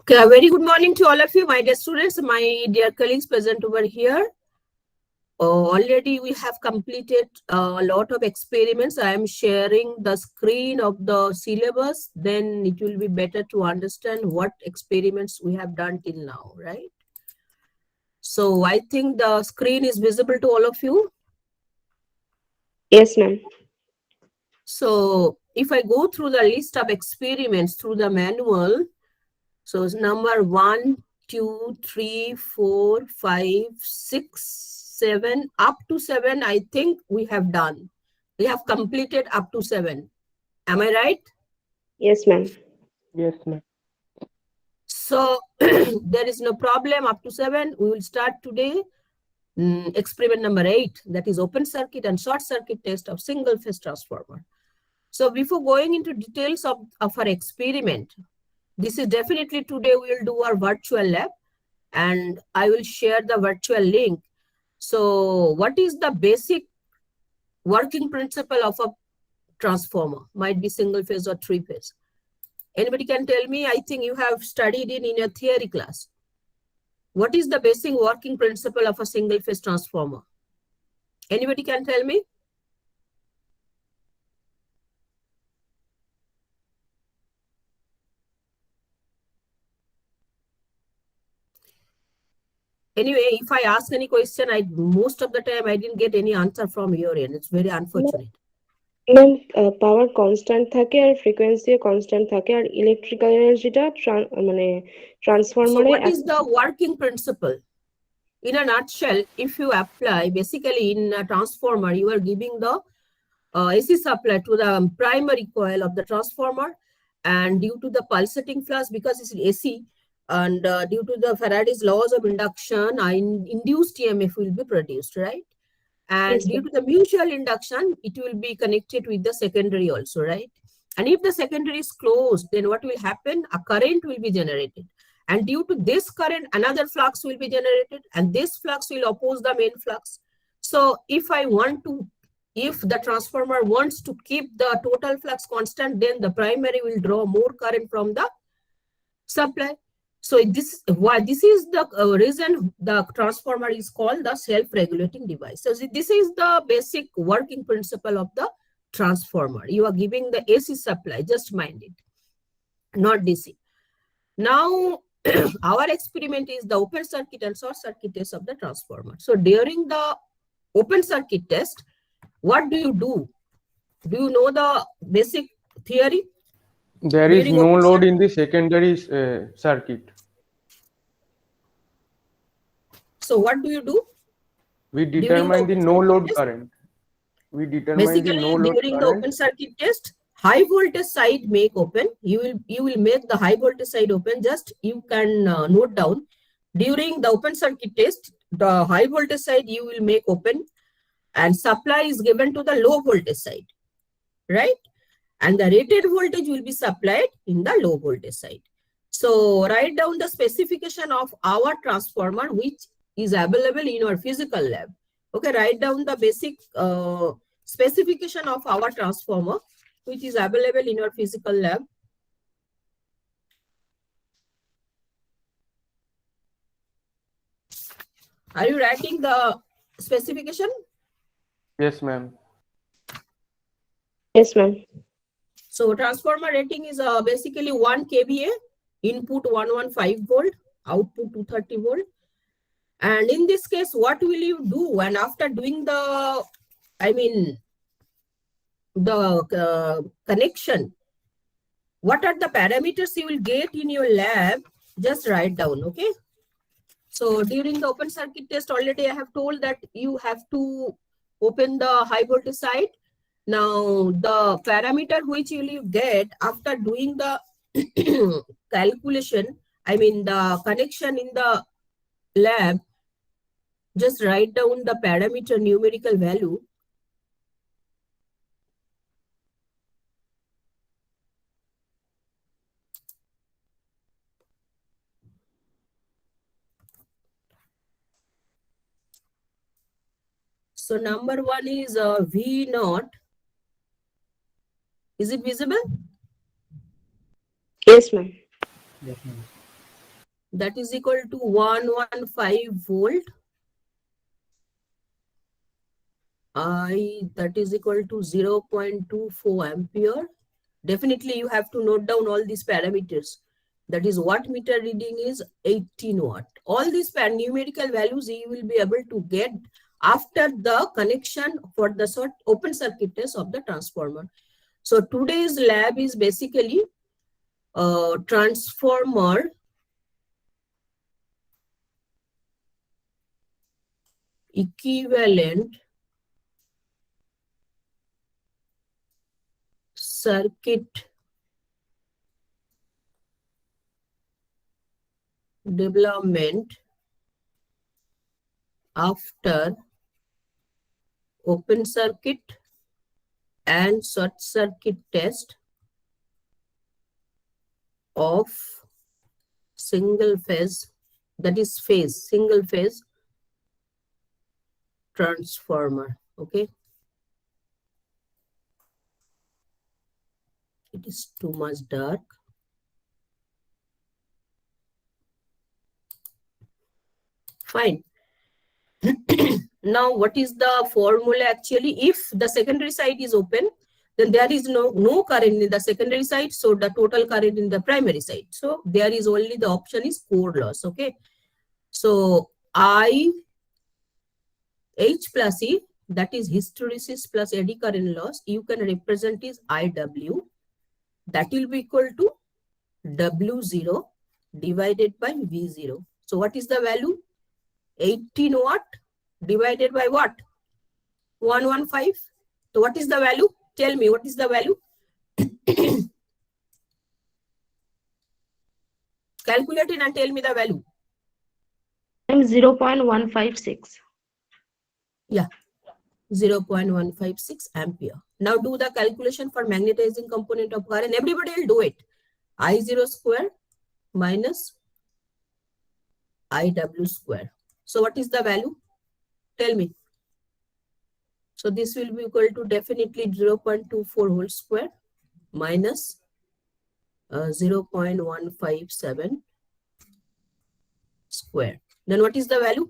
Okay, a very good morning to all of you, my dear students, my dear colleagues present over here. Already we have completed a lot of experiments. I am sharing the screen of the syllabus. Then it will be better to understand what experiments we have done till now, right? So I think the screen is visible to all of you. Yes, ma'am. So if I go through the list of experiments through the manual, so it's number 1, 2, 3, 4, 5, 6, 7, up to 7, I think we have done. We have completed up to 7. Am I right? Yes, ma'am. Yes, ma'am. So there is no problem up to 7. We will start today. Experiment number 8, that is open circuit and short circuit test of single phase transformer. So before going into details of our experiment, this is definitely today we will do our virtual lab and I will share the virtual link. So what is the basic working principle of a transformer? Might be single phase or three phase. Anybody can tell me? I think you have studied in your theory class. What is the basic working principle of a single phase transformer? Anybody can tell me? Anyway, if I ask any question, most of the time I didn't get any answer from your end. It's very unfortunate. Ma'am power constant থাকে আর ফ্রিকোয়েন্সিও constant থাকে আর electrical এনার্জিটা মানে So ট্রান্সফরমারে what is the working principle? In a nutshell, if you apply, basically in a transformer, you are giving the AC supply to the primary coil of the transformer, and due to the pulsating flux, because it's AC, and due to the Faraday's laws of induction, induced EMF will be produced, right? And Yes, due to the mutual induction, it will be connected with the secondary also, right? And if the secondary is closed, then what will happen? A current will be generated. And due to this current, another flux will be generated, and this flux will oppose the main flux. So if the transformer wants to keep the total flux constant, then the primary will draw more current from the supply. So this is the reason the transformer is called the self-regulating device. So this is the basic working principle of the transformer. You are giving the AC supply, just mind it, not DC. Now, our experiment is the open circuit and short circuit test of the transformer. So during the open circuit test, what do you do? Do you know the basic theory? There is During no open load circuit, in the secondary circuit. so what do you do? We During the determine the open no circuit load test, current. We determine the basically no load during the current. open circuit test, high voltage side make open. You will make the high voltage side open. Just you can note down, during the open circuit test, the high voltage side you will make open, and supply is given to the low voltage side, right? And the rated voltage will be supplied in the low voltage side. So write down the specification of our transformer, which is available in your physical lab. Okay, write down the basic specification of our transformer, which is available in your physical lab. Are you writing the specification? Yes, ma'am. yes, ma'am. So transformer rating is basically 1 kVA, input 115 volt, output 230 volt. And in this case, what will you do? And after doing the connection, what are the parameters you will get in your lab? Just write down, okay? So during the open circuit test, already I have told that you have to open the high voltage side. Now, the parameter which you will get after doing the calculation, the connection in the lab, just write down the parameter numerical value. So number 1 is V naught. Is it visible? Yes, ma'am. Yes, ma'am. that is equal to 115 volt. I that is equal to 0.24 ampere. Definitely you have to note down all these parameters. That is watt meter reading is 18 watt. All these numerical values you will be able to get after the connection for the open circuit test of the transformer. So today's lab is basically transformer equivalent circuit development after open circuit and short circuit test of single phase, that is single phase transformer. Okay, it is too much dark. Fine. Now what is the formula actually? If the secondary side is open, then there is no current in the secondary side, so the total current in the primary side, so there is only the option is core loss. Okay, so I H plus E, that is hysteresis plus eddy current loss, you can represent is IW, that will be equal to W0 divided by V0. So what is the value? 18 watt divided by what? 115. So what is the value? Tell me, what is the value? Calculate it and tell me the value. 0.156. Yeah, 0.156 ampere. Now do the calculation for magnetizing component of current. Everybody will do it. I0 square minus IW square. So what is the value? Tell me. So this will be equal to definitely 0.24 whole square minus 0.157 square. Then what is the value?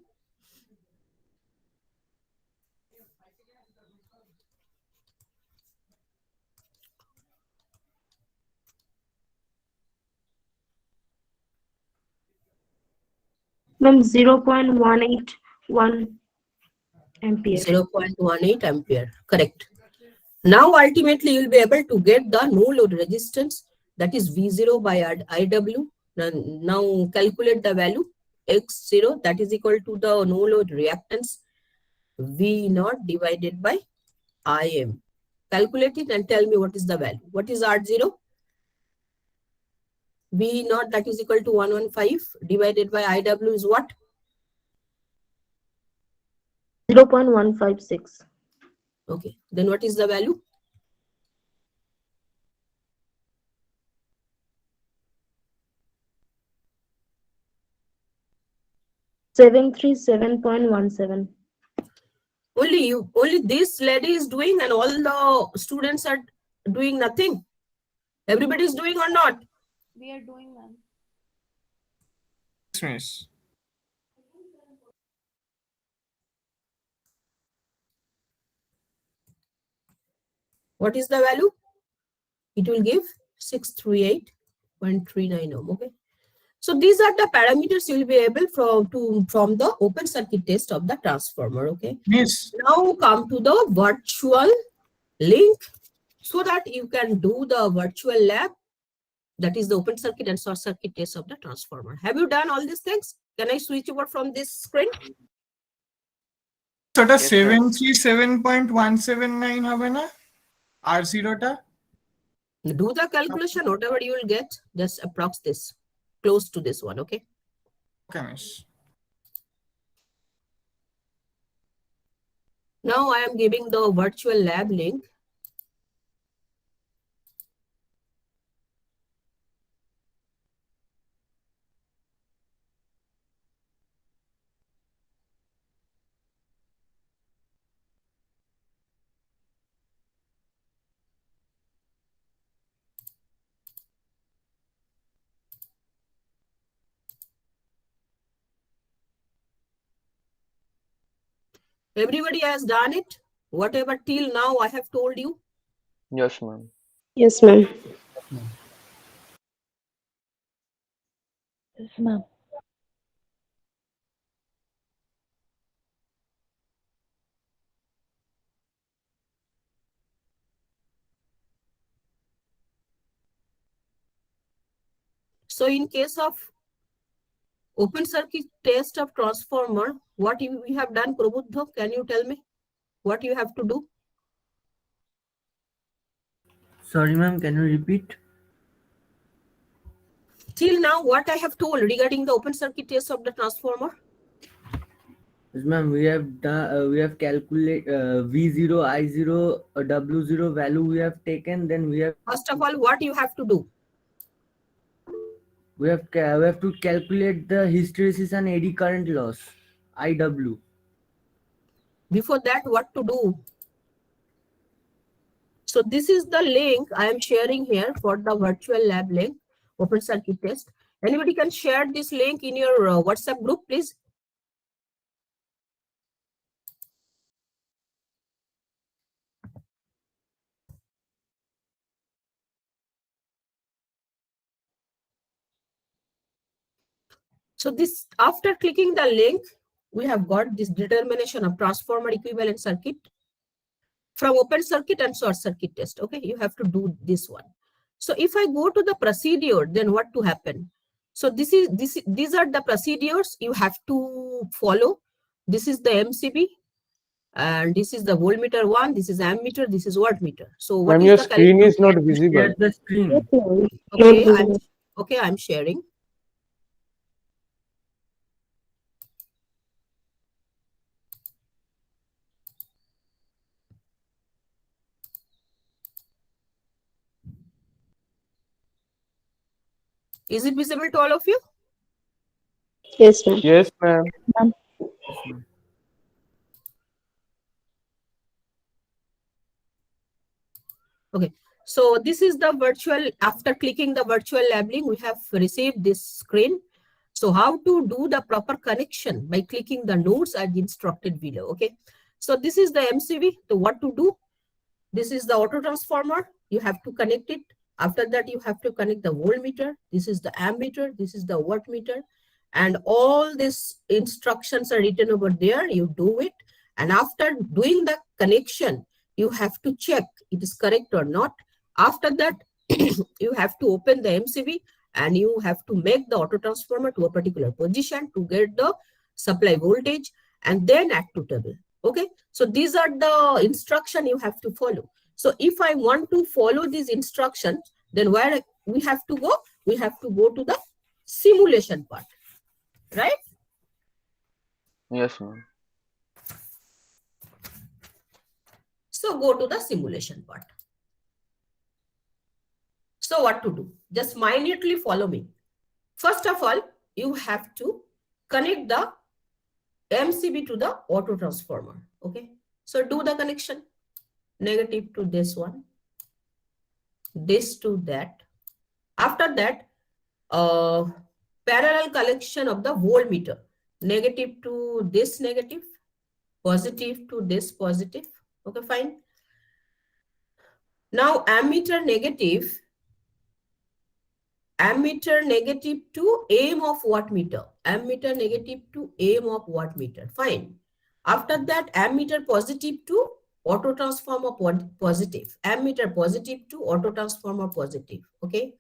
Ma'am, 0.181 ampere. 0.18 ampere. Correct. Now ultimately you will be able to get the no load resistance, that is V0 by IW. Now calculate the value X0, that is equal to the no load reactance V0 divided by IM. Calculate it and tell me what is the value. What is R0? V0, that is equal to 115 divided by IW is what? 0.156. Okay, then what is the value? 737.17. Only this lady is doing and all the students are doing nothing. Everybody is doing or not? We are doing, ma'am. Yes, miss. What is the value? It will give 638.39 ohm. Okay. So these are the parameters you will be able from the open circuit test of the transformer. Okay. Miss, Now come to the virtual link so that you can do the virtual lab, that is the open circuit and short circuit test of the transformer. Have you done all these things? Can I switch over from this screen? ওটা Yes, sir. 737.179 হবে না R0 টা? Do the calculation, whatever you will get, just approx this, close to this one. Okay. Okay, miss. Now I am giving the virtual lab link. Everybody has done it? Whatever till now I have told you? Yes, ma'am. Yes, ma'am. Yes, ma'am. So in case of open circuit test of transformer, what we have done, Prabuddha? Can you tell me what you have to do? Sorry, ma'am, can you repeat? Till now, what I have told regarding the open circuit test of the transformer? Yes, ma'am, we have done, we have calculate V0, I0, W0 value we have taken. Then we have First of all, what you have to do? we have to calculate the hysteresis and eddy current loss, IW. Before that, what to do? So this is the link I am sharing here for the virtual lab link, open circuit test. Anybody can share this link in your WhatsApp group, please? So this, after clicking the link, we have got this determination of transformer equivalent circuit from open circuit and short circuit test. Okay, you have to do this one. So if I go to the procedure, then what to happen? So these are the procedures you have to follow. This is the MCB, and this is the voltmeter one, this is ammeter, this is wattmeter. So what Ma'am, is your the screen is not visible. Share the screen. Yes, ma'am. okay, Not visible. I'm sharing. Is it visible to all of you? Yes, ma'am. Yes, ma'am. Ma'am. Yes, ma'am. Okay, so this is the virtual, after clicking the virtual labeling, we have received this screen. So how to do the proper connection by clicking the nodes as instructed below. Okay, so this is the MCB. So what to do? This is the auto transformer. You have to connect it. After that, you have to connect the voltmeter. This is the ammeter. This is the wattmeter. And all these instructions are written over there. You do it. And after doing the connection, you have to check it is correct or not. After that, you have to open the MCB and you have to make the auto transformer to a particular position to get the supply voltage and then add to table. Okay, so these are the instruction you have to follow. So if I want to follow these instructions, then where we have to go? We have to go to the simulation part, right? Yes, ma'am. So go to the simulation part. So what to do? Just minutely follow me. First of all, you have to connect the MCB to the auto transformer. Okay, so do the connection. Negative to this one, this to that. After that, parallel connection of the voltmeter. Negative to this negative, positive to this positive. Okay, fine. Now ammeter negative to aim of wattmeter. Ammeter negative to aim of wattmeter. Fine. After that, ammeter positive to auto transformer positive. Ammeter positive to auto transformer positive. Okay.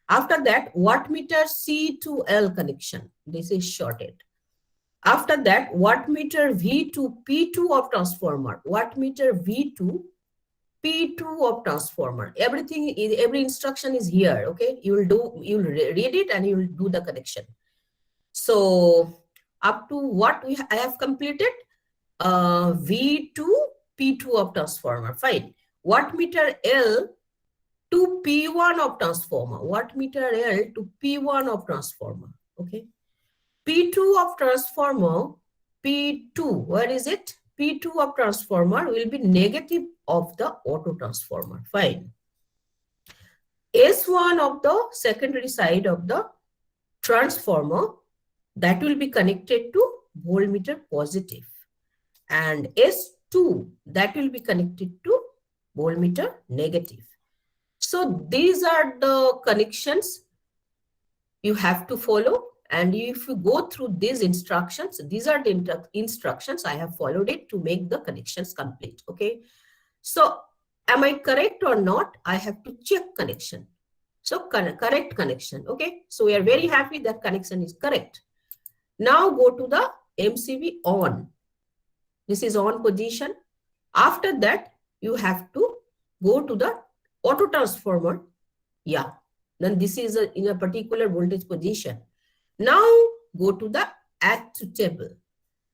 After that, wattmeter C to L connection. This is shorted. After that, wattmeter V to P2 of transformer. Wattmeter V to P2 of transformer. Everything is, every instruction is here. Okay, you'll read it and you will do the connection. So up to what I have completed, V to P2 of transformer. Fine. Wattmeter L to P1 of transformer. Wattmeter L to P1 of transformer. Okay. P2 of transformer, P2, where is it? P2 of transformer will be negative of the auto transformer. Fine. S1 of the secondary side of the transformer, that will be connected to voltmeter positive. and S2 that will be connected to voltmeter negative. So these are the connections you have to follow. And if you go through these instructions, these are the instructions I have followed it to make the connections complete. Okay. So am I correct or not? I have to check connection. So correct connection. Okay. So we are very happy that connection is correct. Now go to the MCB on. This is on position. After that, you have to go to the auto transformer. Yeah. Then this is in a particular voltage position. Now go to the add to table.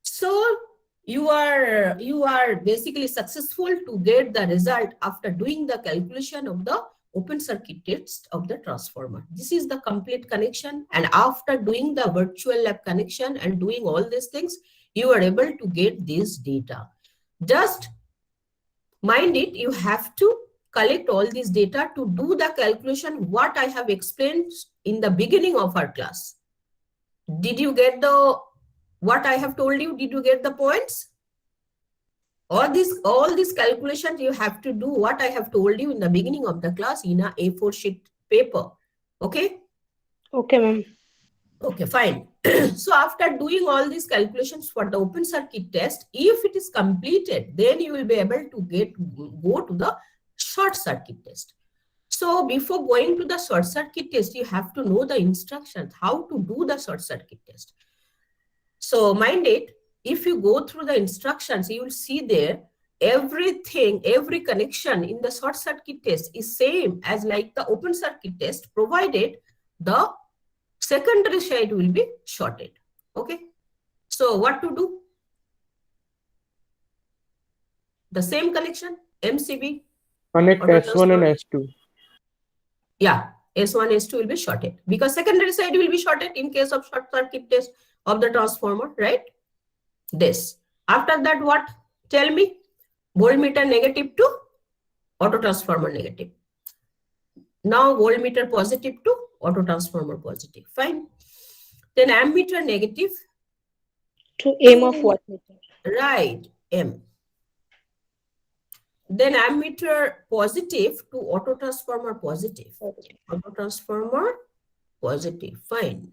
So you are basically successful to get the result after doing the calculation of the open circuit test of the transformer. This is the complete connection, and after doing the virtual lab connection and doing all these things, you are able to get this data. Just mind it, you have to collect all this data to do the calculation what I have explained in the beginning of our class. Did you get what I have told you? Did you get the points? All these calculations you have to do what I have told you in the beginning of the class in a A4 sheet paper. Okay? Okay, ma'am. Okay, fine. So after doing all these calculations for the open circuit test, if it is completed, then you will be able to go to the short circuit test. So before going to the short circuit test, you have to know the instructions, how to do the short circuit test. So mind it, if you go through the instructions, you will see there everything, every connection in the short circuit test is same as like the open circuit test, provided the secondary side will be shorted. Okay. So what to do? The same connection, MCB. Connect auto S1 and transformer. S2. Yeah, S1, S2 will be shorted because secondary side will be shorted in case of short circuit test of the transformer, right? This. After that, what? Tell me. Voltmeter negative to auto transformer negative. Now voltmeter positive to auto transformer positive. Fine. Then ammeter negative To M of wattmeter. Right, M. Then ammeter positive to auto transformer positive. Auto transformer positive. Fine.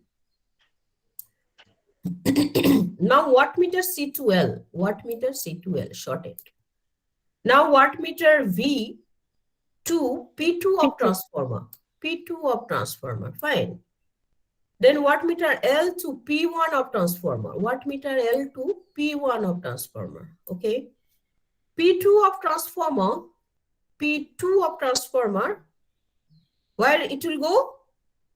Now wattmeter C2L. Wattmeter C2L shorted. Now wattmeter V to P2 of transformer. P2 of transformer. Fine. Then wattmeter L to P1 of transformer. Wattmeter L to P1 of transformer. Okay. P2 of transformer. P2 of transformer. Where it will go?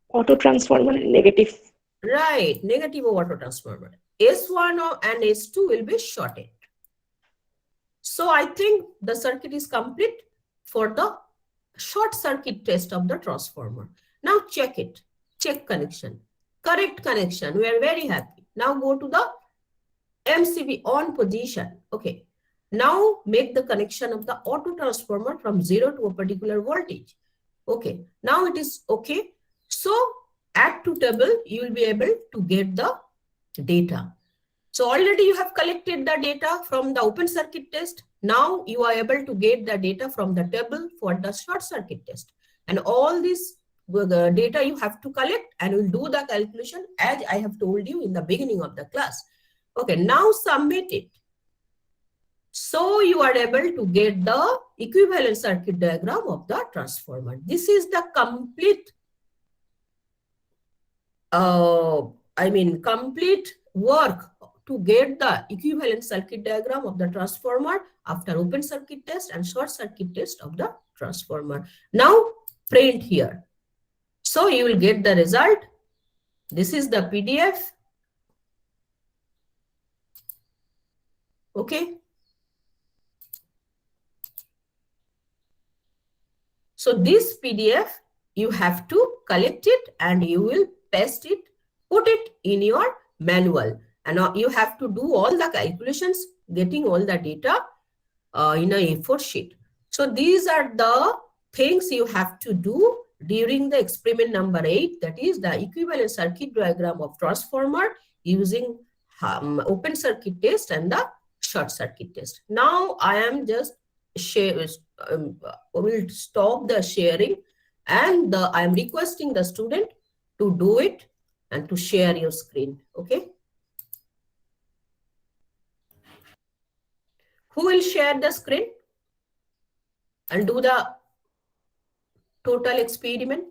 Auto transformer negative. Right. Negative of auto transformer. S1 and S2 will be shorted. So I think the circuit is complete for the short circuit test of the transformer. Now check it. Check connection. Correct connection. We are very happy. Now go to the MCB on position. Okay. Now make the connection of the auto transformer from 0 to a particular voltage. Okay. Now it is okay. So add to table, you will be able to get the data. So already you have collected the data from the open circuit test. Now you are able to get the data from the table for the short circuit test. And all this data you have to collect and will do the calculation as I have told you in the beginning of the class. Okay, now submit it. So you are able to get the equivalent circuit diagram of the transformer. This is the complete, complete work to get the equivalent circuit diagram of the transformer after open circuit test and short circuit test of the transformer. Now print here. So you will get the result. This is the PDF. Okay. So this PDF, you have to collect it and you will paste it, put it in your manual. And you have to do all the calculations, getting all the data in a A4 sheet. So these are the things you have to do during the experiment number 8, that is the equivalent circuit diagram of transformer using open circuit test and the short circuit test. Now I am just will stop the sharing, and I am requesting the student to do it and to share your screen. Okay. Who will share the screen and do the total experiment?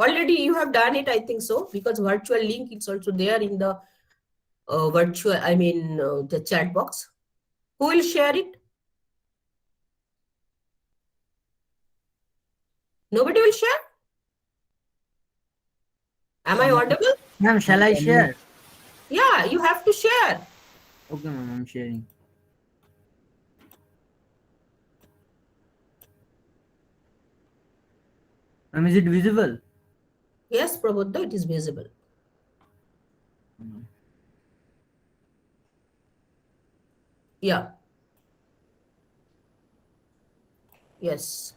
Already you have done it, I think so, because virtual link is also there in the the chat box. Who will share it? Nobody will share? Am I audible? Ma'am, shall I share? Yeah, you have to share. Okay, ma'am, I'm sharing. Ma'am, is it visible? Yes, Prabodha, it is visible. Yeah. Yes.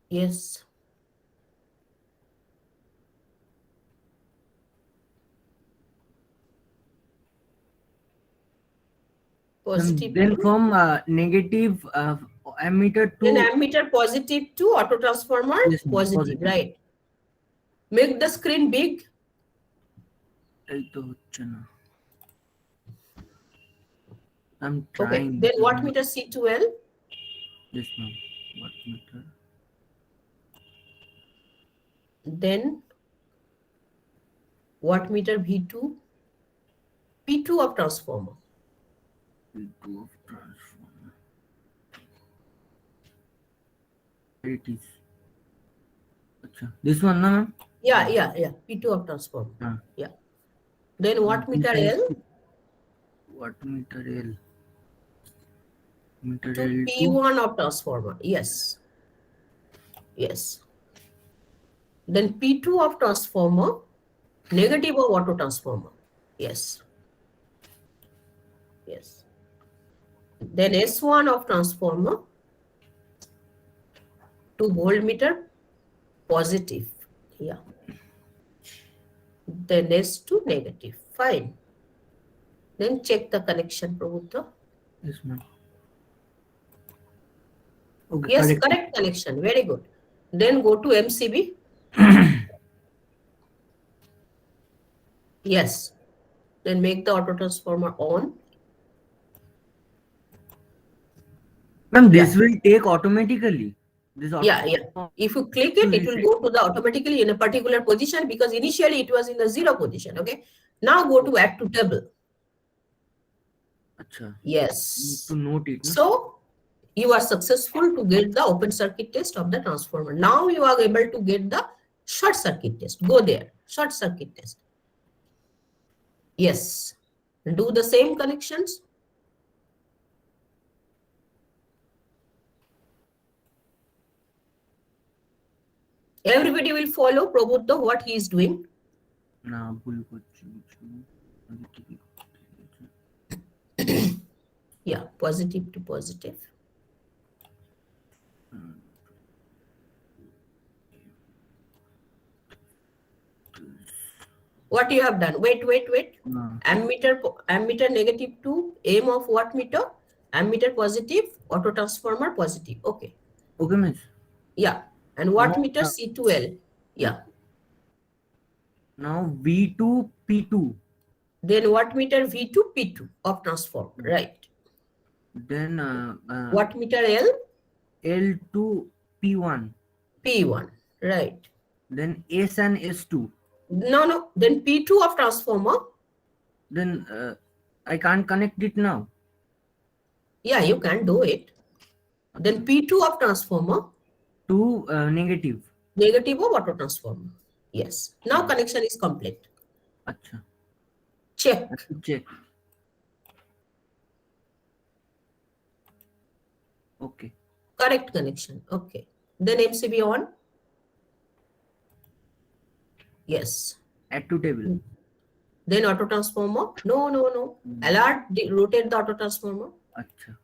Yes. Positive. Then from negative ammeter Then to ammeter positive to auto transformer yes, ma'am, positive, right? Make the screen big. এই তো হচ্ছে না। I'm Okay. trying. Then wattmeter C2L. Yes, ma'am. Wattmeter. Then wattmeter V2. P2 of transformer. P2 of transformer. There it is. Acha. This one, na, ma'am? Yeah. P2 of transformer. Ah. Yeah. Then wattmeter L. Wattmeter L. Meter To L P1 of transformer. Yes. Then P2 of transformer, negative of auto transformer. Yes. Then S1 of transformer, to voltmeter positive. Yeah. Then S2 negative. Fine. Then check the connection, Prabhupada. Yes, ma'am. Okay, Yes, correct connection. Very good. Then go to MCB. Yes. Then make the auto transformer on. Ma'am, this will take automatically. This Yeah. If you click it, it will go to the automatically in a particular position, because initially it was in the 0 position. Okay. Now go to add to table. Acha. Yes. Need to note it. No? So you are successful to get the open circuit test of the transformer. Now you are able to get the short circuit test. Go there. Short circuit test. Yes. Do the same connections. Everybody will follow Prabodha what he is doing. না ভুল করছি কিছু Yeah, positive to positive. What you have done? Wait. Ammeter negative to M of wattmeter, ammeter positive, auto transformer positive. Okay. Okay, miss. Yeah. And wattmeter C2L. Yeah. Now V2 P2. Then wattmeter V2 P2 of transformer. Right. Then Wattmeter L. L2 P1. P1. Right. Then S and S2. No. Then P2 of transformer. Then I can't connect it now. Yeah, you can do it. Then P2 of transformer. To negative. Negative of auto transformer. Yes. Now connection is complete. Acha. Check. Check. Okay. Correct connection. Okay. Then MCB on. Yes. Add to table. then auto transformer. No. Alert, rotate the auto transformer. Acha.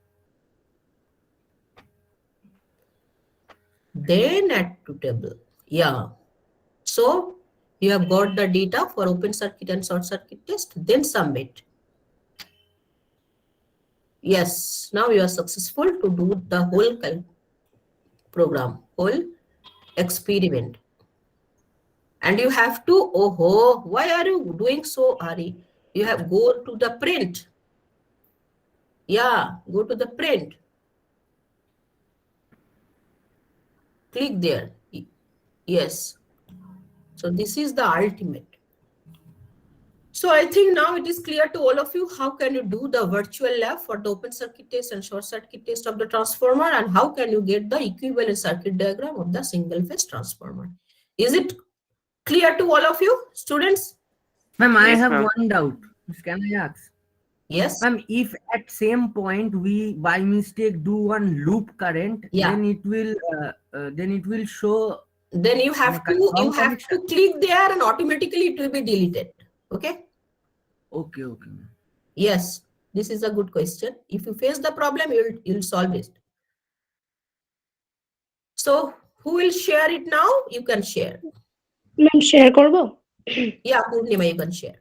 Then add to table. Yeah. So you have got the data for open circuit and short circuit test, then submit. Yes, now you are successful to do the whole program, whole experiment. And you have to, oh, why are you doing so, Ari? You have go to the print. Yeah, go to the print. Click there. Yes. So this is the ultimate. So I think now it is clear to all of you how can you do the virtual lab for the open circuit test and short circuit test of the transformer, and how can you get the equivalent circuit diagram of the single phase transformer. Is it clear to all of you, students? Ma'am, I Yes, have ma'am. one doubt. Can I ask? Yes. Ma'am, if at same point we by mistake do one loop current, Yeah. then it will show. Then you have to confirm connection. click there and automatically it will be deleted. Okay. Okay, ma'am. Yes, this is a good question. If you face the problem, you'll solve it. So who will share it now? You can share. Ma'am share করবো? Yeah, Purnima, you can share.